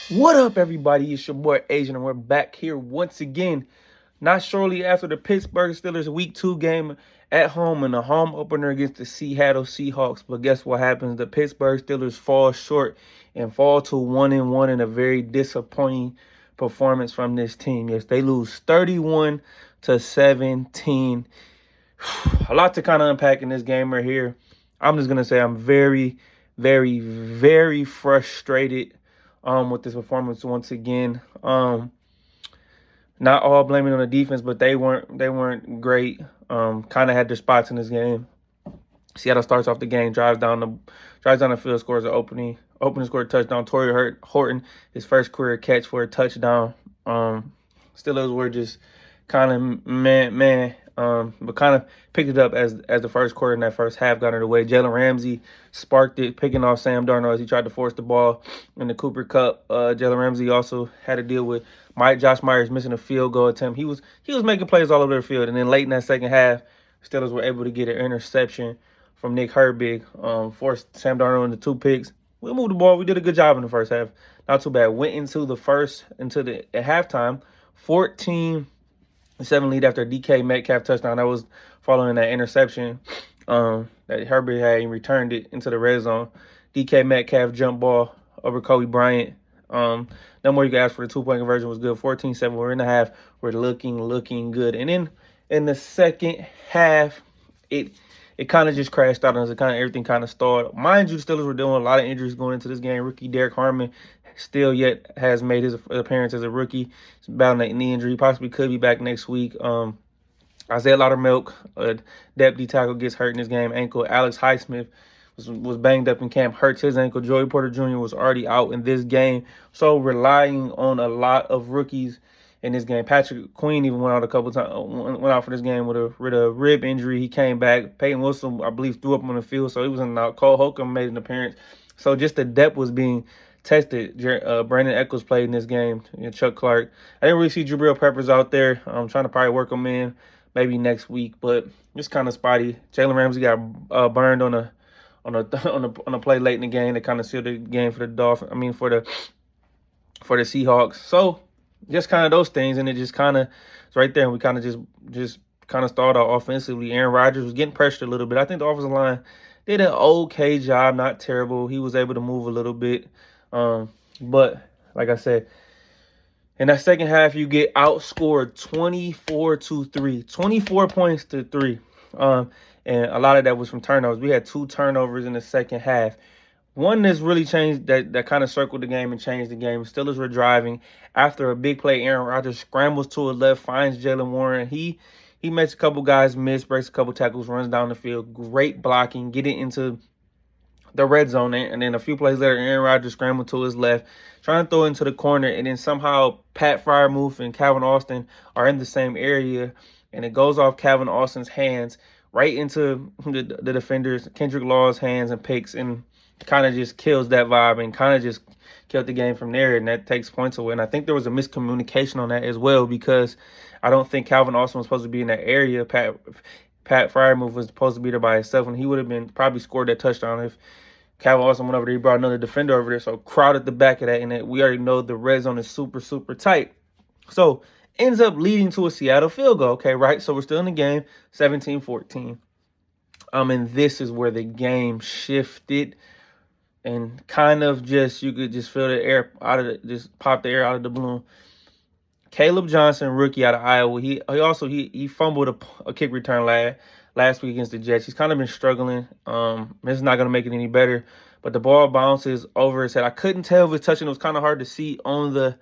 What up, everybody? It's your boy Asian, and we're back here once again. Not shortly after the Pittsburgh Steelers Week 2 game at home and a home opener against the Seattle Seahawks. But guess what happens? The Pittsburgh Steelers fall short and fall to 1-1 in a very disappointing performance from this team. Yes, they lose 31-17. A lot to kind of unpack in this game right here. I'm just gonna say I'm very, very, very frustrated with this performance once again. Not all blaming on the defense, but they weren't great. Kind of had their spots in this game. Seattle starts off the game, drives down the field, scores an opening score touchdown. Torrey Horton, his first career catch for a touchdown. Steelers were just kind of but kind of picked it up as the first quarter in that first half got underway. Jalen Ramsey sparked it, picking off Sam Darnold as he tried to force the ball in the Cooper Cup. Jalen Ramsey also had to deal with Josh Myers missing a field goal attempt. He was making plays all over the field, and then late in that second half, Steelers were able to get an interception from Nick Herbig, forced Sam Darnold into 2 picks. We moved the ball. We did a good job in the first half. Not too bad. Went into the at halftime, 14-7 lead after a DK Metcalf touchdown. That was following that interception that Herbert had and returned it into the red zone. DK Metcalf jump ball over Kobe Bryant. No more you can ask for. The 2-point conversion was good. 14-7. We're in the half. We're looking good. And then in the second half, it kind of just crashed out, and everything kind of stalled. Mind you, the Steelers were dealing with a lot of injuries going into this game. Rookie Derek Harmon still yet has made his appearance as a rookie. He's battling a knee injury. He possibly could be back next week. Isaiah Loudermilk, deputy tackle, gets hurt in this game. Ankle. Alex Highsmith was banged up in camp, hurts his ankle. Joey Porter Jr. was already out in this game. So relying on a lot of rookies in this game. Patrick Queen even went out a couple times, went out for this game with a rib injury. He came back. Peyton Wilson, I believe, threw up on the field, so he was in out. Cole Holcomb made an appearance. So just the depth was being tested. Brandon Echols played in this game. Chuck Clark. I didn't really see Jabril Peppers out there. I'm trying to probably work him in maybe next week, but just kind of spotty. Jalen Ramsey got burned on a play late in the game that kind of sealed the game for the for the Seahawks. So just kind of those things, and it just kind of it's right there. And we kind of just kind of stalled out offensively. Aaron Rodgers was getting pressured a little bit. I think the offensive line did an okay job, not terrible. He was able to move a little bit, but like I said, in that second half, you get outscored 24-3, 24 points to 3. And a lot of that was from turnovers. We had 2 turnovers in the second half. One that's really changed, that kind of circled the game and changed the game. Steelers were driving. After a big play, Aaron Rodgers scrambles to his left, finds Jalen Warren. He makes a couple guys miss, breaks a couple tackles, runs down the field. Great blocking, getting into the red zone. And then a few plays later, Aaron Rodgers scrambled to his left, trying to throw it into the corner. And then somehow Pat Freiermuth and Calvin Austin are in the same area. And it goes off Calvin Austin's hands right into the defenders, Kendrick Law's hands, and picks, and kind of just kills that vibe and kind of just killed the game from there. And that takes points away. And I think there was a miscommunication on that as well, because I don't think Calvin Austin was supposed to be in that area. Pat Freiermuth was supposed to be there by himself, and he would have been probably scored that touchdown if Calvin Austin went over there. He brought another defender over there, so crowded the back of that, and we already know the red zone is super, super tight. So ends up leading to a Seattle field goal. Okay, right? So we're still in the game, 17-14. And this is where the game shifted, and kind of you could just feel the air just pop the air out of the balloon. Caleb Johnson, rookie out of Iowa, he fumbled a kick return last week against the Jets. He's kind of been struggling. This is not going to make it any better, but the ball bounces over his head. I couldn't tell if it's touching. It was kind of hard to see on the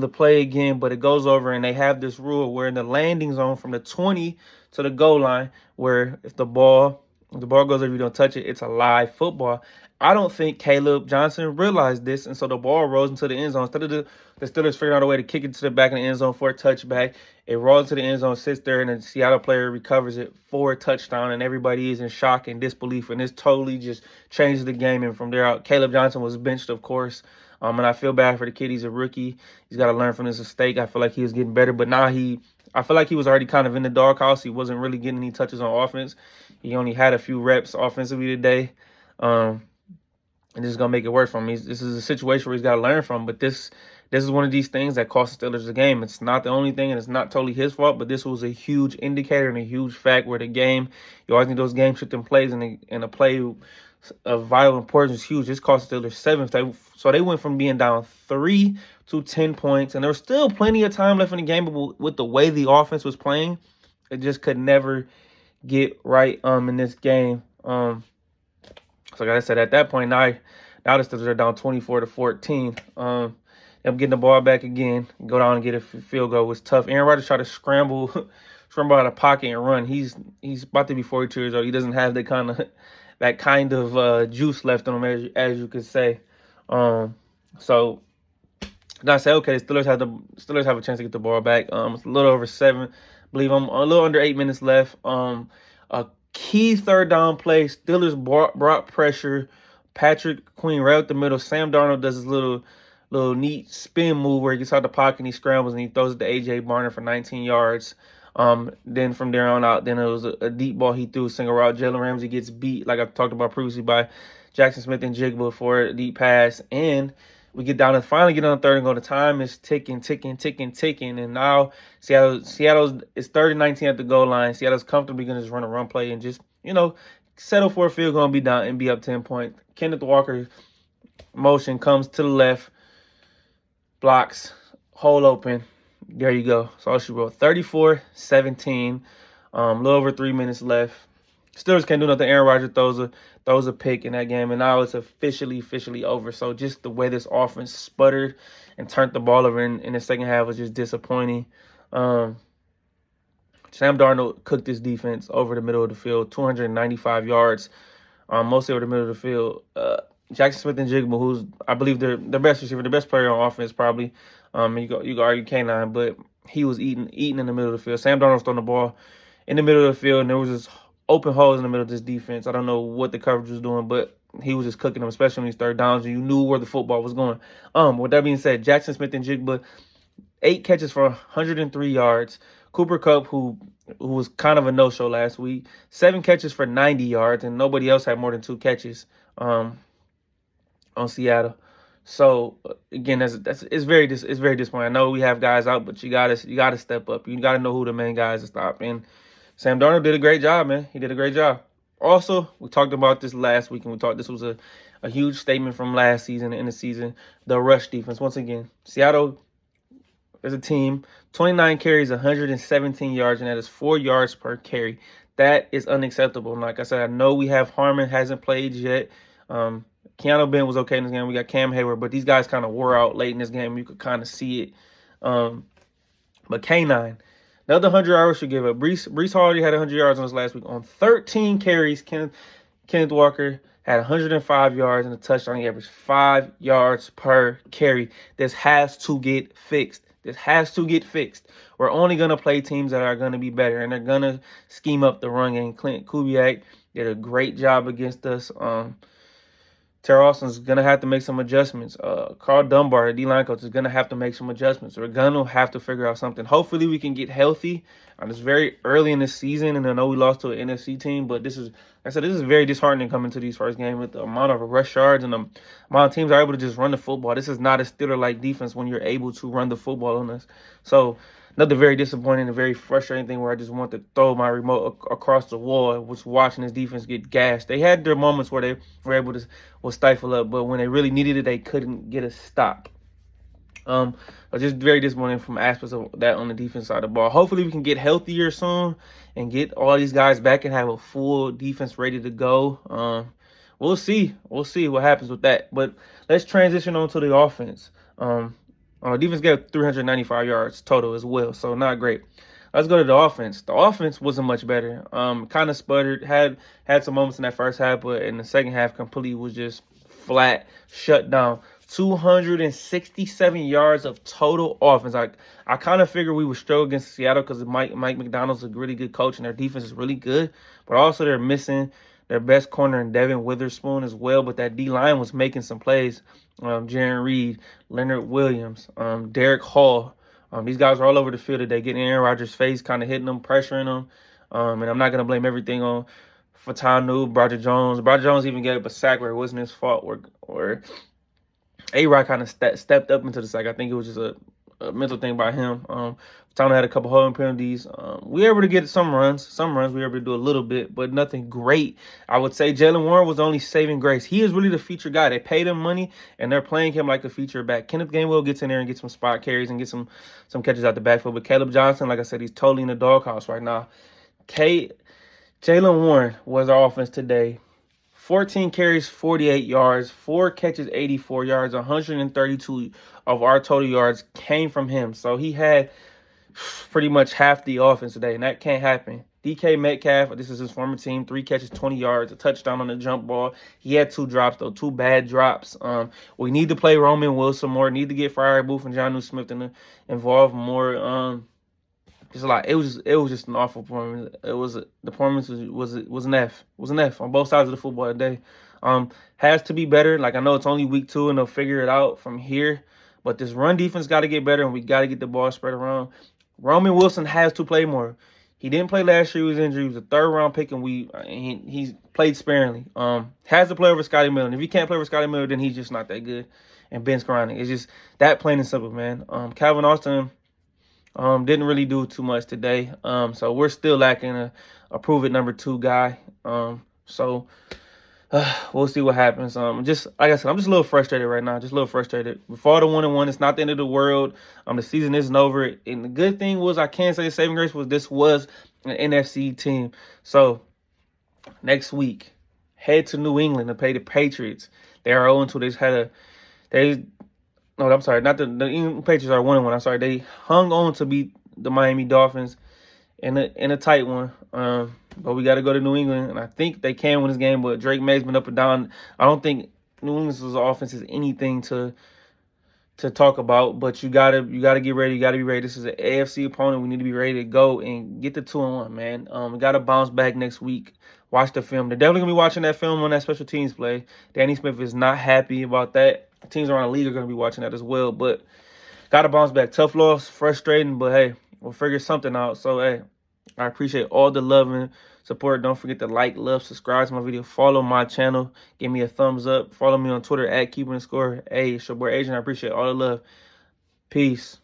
play again, but it goes over, and they have this rule where in the landing zone from the 20 to the goal line, where if the ball goes over, if you don't touch it, it's a live football. I don't think Caleb Johnson realized this, and so the ball rolls into the end zone. Instead of the Steelers figuring out a way to kick it to the back of the end zone for a touchback, it rolls into the end zone, sits there, and the Seattle player recovers it for a touchdown, and everybody is in shock and disbelief, and this totally just changes the game. And from there out, Caleb Johnson was benched, of course, and I feel bad for the kid. He's a rookie. He's got to learn from his mistake. I feel like he was getting better, but now I feel like he was already kind of in the doghouse. He wasn't really getting any touches on offense. He only had a few reps offensively today. and this is gonna make it worse for him. This is a situation where he's got to learn from. But this is one of these things that cost the Steelers the game. It's not the only thing, and it's not totally his fault. But this was a huge indicator and a huge fact where the game, you always need those game-shifting plays, and a play of vital importance is huge. This cost the Steelers 7. So they went from being down 3 to 10 points, and there was still plenty of time left in the game. But with the way the offense was playing, it just could never get right in this game. So like I said, at that point, now the Steelers are down 24-14. Them getting the ball back again, go down and get a field goal was tough. Aaron Rodgers tried to scramble out of pocket and run. He's about to be 42 years old. He doesn't have that kind of juice left in him, as you could say. So now I say, okay, the Steelers have a chance to get the ball back. It's a little over 7, I believe. I'm a little under 8 minutes left. A key third down play. Steelers brought pressure. Patrick Queen right up the middle. Sam Darnold does his little neat spin move where he gets out the pocket and he scrambles and he throws it to A.J. Barner for 19 yards. Then from there on out, then it was a deep ball he threw, single route. Jalen Ramsey gets beat, like I talked about previously, by Jackson Smith and Jigba for a deep pass. And we get down and finally get on third and go. The time is ticking. And now Seattle's is 3rd and 19 at the goal line. Seattle's comfortably going to just run a run play and just, settle for a field goal and be down and be up 10 points. Kenneth Walker motion comes to the left, blocks, hole open. There you go. So all she wrote, 34-17. A little over 3 minutes left. Steelers can't do nothing. Aaron Rodgers throws a pick in that game, and now it's officially over. So just the way this offense sputtered and turned the ball over in the second half was just disappointing. Sam Darnold cooked this defense over the middle of the field, 295 yards, mostly over the middle of the field. Jackson Smith and Jigba, who's, I believe, their best receiver, the best player on offense, probably. You can argue K9, but he was eating in the middle of the field. Sam Darnold was throwing the ball in the middle of the field, and there was this open holes in the middle of this defense. I don't know what the coverage was doing, but he was just cooking them, especially on these third downs, and you knew where the football was going. With that being said, Jackson Smith and Jigba, 8 catches for 103 yards. Cooper Kupp, who was kind of a no-show last week, 7 catches for 90 yards, and nobody else had more than 2 catches on Seattle. So again, it's very disappointing. I know we have guys out, but you gotta step up. You gotta know who the main guys to stop. And Sam Darnold did a great job, man. He did a great job. Also, we talked about this last week, and this was a huge statement from last season and in the season. The rush defense. Once again, Seattle as a team, 29 carries, 117 yards, and that is 4 yards per carry. That is unacceptable. And like I said, I know we have Harmon hasn't played yet. Keanu Ben was okay in this game. We got Cam Hayward, but these guys kind of wore out late in this game. You could kind of see it. But K9, another 100 yards should give up. Breece Hall already had 100 yards on his last week. On 13 carries, Kenneth Walker had 105 yards and a touchdown. He averaged 5 yards per carry. This has to get fixed. We're only going to play teams that are going to be better, and they're going to scheme up the run game. Clint Kubiak did a great job against us. Terrell Austin's going to have to make some adjustments. Carl Dunbar, the D-line coach, is going to have to make some adjustments. We're going to have to figure out something. Hopefully we can get healthy. It's very early in the season, and I know we lost to an NFC team, but this is very disheartening coming to these first games with the amount of rush yards and the amount of teams are able to just run the football. This is not a Steeler-like defense when you're able to run the football on us. So another very disappointing and very frustrating thing where I just want to throw my remote across the wall, was watching this defense get gashed. They had their moments where they were able to stifle up, but when they really needed it, they couldn't get a stop. Just very disappointing from aspects of that on the defense side of the ball. Hopefully we can get healthier soon and get all these guys back and have a full defense ready to go. We'll see what happens with that. But let's transition on to the offense. Defense got 395 yards total as well, so not great. Let's go to the offense. The offense wasn't much better. Kind of sputtered. Had some moments in that first half, but in the second half, completely was just flat, shut down. 267 yards of total offense. I kind of figured we would struggle against Seattle because Mike McDonald's a really good coach and their defense is really good, but also they're missing their best corner in Devin Witherspoon as well. But that D-line was making some plays. Jaron Reed, Leonard Williams, Derek Hall. These guys are all over the field today, getting in Aaron Rodgers' face, kind of hitting them, pressuring them. And I'm not going to blame everything on Fatanu, Roger Jones. Roger Jones even gave up a sack where it wasn't his fault, or A-Rod kind of stepped up into the sack. I think it was just a mental thing by him. Fatanu had a couple holding penalties. We were able to get some runs. Some runs we were able to do a little bit, but nothing great. I would say Jalen Warren was the only saving grace. He is really the feature guy. They paid him money, and they're playing him like a feature back. Kenneth Gainwell gets in there and gets some spot carries and gets some catches out the backfield. But Caleb Johnson, like I said, he's totally in the doghouse right now. Jalen Warren was our offense today. 14 carries, 48 yards, 4 catches, 84 yards, 132 of our total yards came from him. So he had pretty much half the offense today, and that can't happen. DK Metcalf, this is his former team, 3 catches, 20 yards, a touchdown on the jump ball. He had 2 drops, though, 2 bad drops. We need to play Roman Wilson more, need to get Friar Booth and Jonnu Smith involved more. Just a lot. It was just an awful performance. The performance was an F. It was an F on both sides of the football today. Has to be better. Like, I know it's only week 2 and they'll figure it out from here. But this run defense got to get better, and we got to get the ball spread around. Roman Wilson has to play more. He didn't play last year. He was injured. He was a 3rd-round pick, and he played sparingly. Has to play over Scotty Miller. And if he can't play over Scotty Miller, then he's just not that good. And Ben Skowronek. It's just that plain and simple, man. Calvin Austin didn't really do too much today. So we're still lacking a prove it number 2 guy. So we'll see what happens. Just like I said, I'm just a little frustrated right now. Just a little frustrated. We fought a 1-1. It's not the end of the world. The season isn't over. And the good thing was, I can say the saving grace was this was an NFC team. So next week, head to New England to play the Patriots. They are 0-2. No, I'm sorry. Not the Patriots are 1-1. I'm sorry. They hung on to beat the Miami Dolphins in a tight one. But we got to go to New England, and I think they can win this game. But Drake May's been up and down. I don't think New England's offense is anything to talk about. But you gotta get ready. You gotta be ready. This is an AFC opponent. We need to be ready to go and get the 2-1, man. We gotta bounce back next week. Watch the film. They're definitely gonna be watching that film on that special teams play. Danny Smith is not happy about that. Teams around the league are going to be watching that as well. But got to bounce back. Tough loss, frustrating, but hey, we'll figure something out. So, hey, I appreciate all the love and support. Don't forget to like, love, subscribe to my video. Follow my channel. Give me a thumbs up. Follow me on Twitter @KeepingTheScore. Hey, it's your boy Adrian. I appreciate all the love. Peace.